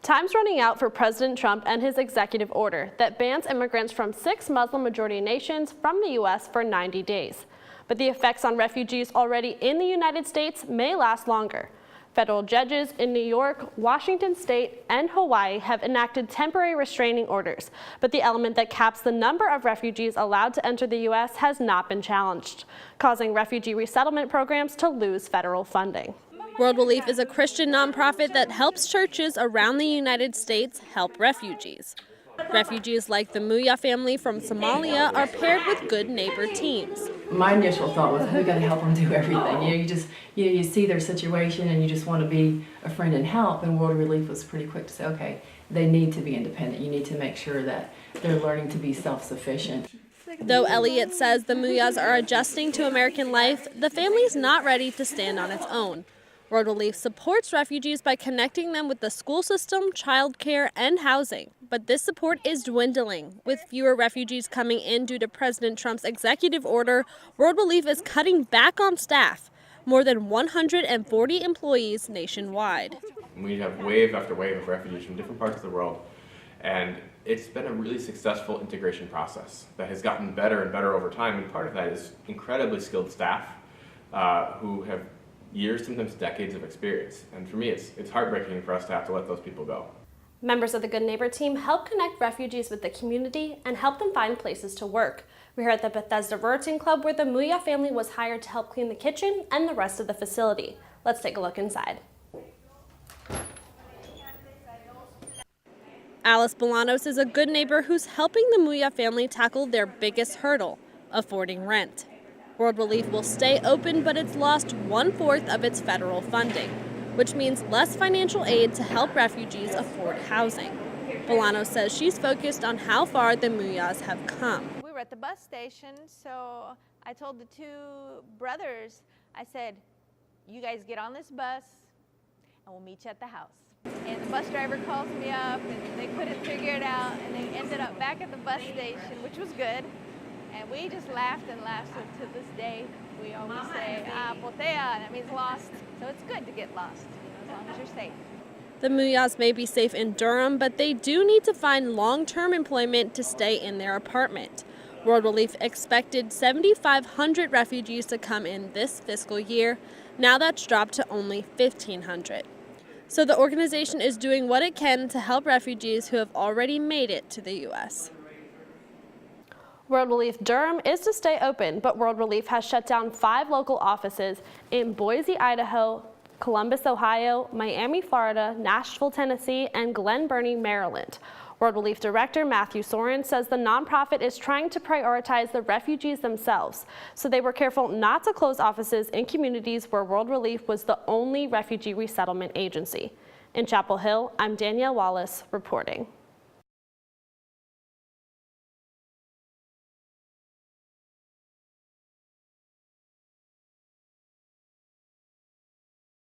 Time's running out for President Trump and his executive order that bans immigrants from 6 Muslim-majority nations from the U.S. for 90 days. But the effects on refugees already in the United States may last longer. Federal judges in New York, Washington State, and Hawaii have enacted temporary restraining orders, but the element that caps the number of refugees allowed to enter the U.S. has not been challenged, causing refugee resettlement programs to lose federal funding. World Relief is a Christian nonprofit that helps churches around the United States help refugees. Refugees like the Muya family from Somalia are paired with Good Neighbor teams. My initial thought was, we got to help them do everything. You see their situation and you just want to be a friend and help. And World Relief was pretty quick to say, okay, they need to be independent. You need to make sure that they're learning to be self-sufficient. Though Elliot says the Muyas are adjusting to American life, the family's not ready to stand on its own. World Relief supports refugees by connecting them with the school system, childcare, and housing. But this support is dwindling. With fewer refugees coming in due to President Trump's executive order, World Relief is cutting back on staff, more than 140 employees nationwide. We have wave after wave of refugees from different parts of the world, and it's been a really successful integration process that has gotten better and better over time, and part of that is incredibly skilled staff who have years, sometimes decades of experience. And for me, it's heartbreaking for us to have to let those people go. Members of the Good Neighbor team help connect refugees with the community and help them find places to work. We're here at the Bethesda Ruritan Club, where the Muya family was hired to help clean the kitchen and the rest of the facility. Let's take a look inside. Alice Bolanos is a Good Neighbor who's helping the Muya family tackle their biggest hurdle, affording rent. World Relief will stay open, but it's lost 1/4 of its federal funding, which means less financial aid to help refugees afford housing. Bolanos says she's focused on how far the Muyas have come. We were at the bus station, so I told the 2 brothers, I said, you guys get on this bus and we'll meet you at the house. And the bus driver calls me up and they couldn't figure it out, and they ended up back at the bus station, which was good. And we just laughed and laughed. So to this day, we always say, potea, that means lost. So it's good to get lost, as long as you're safe. The Muyas may be safe in Durham, but they do need to find long-term employment to stay in their apartment. World Relief expected 7,500 refugees to come in this fiscal year. Now that's dropped to only 1,500. So the organization is doing what it can to help refugees who have already made it to the U.S. World Relief Durham is to stay open, but World Relief has shut down 5 local offices in Boise, Idaho, Columbus, Ohio, Miami, Florida, Nashville, Tennessee, and Glen Burnie, Maryland. World Relief Director Matthew Soren says the nonprofit is trying to prioritize the refugees themselves, so they were careful not to close offices in communities where World Relief was the only refugee resettlement agency. In Chapel Hill, I'm Danielle Wallace reporting.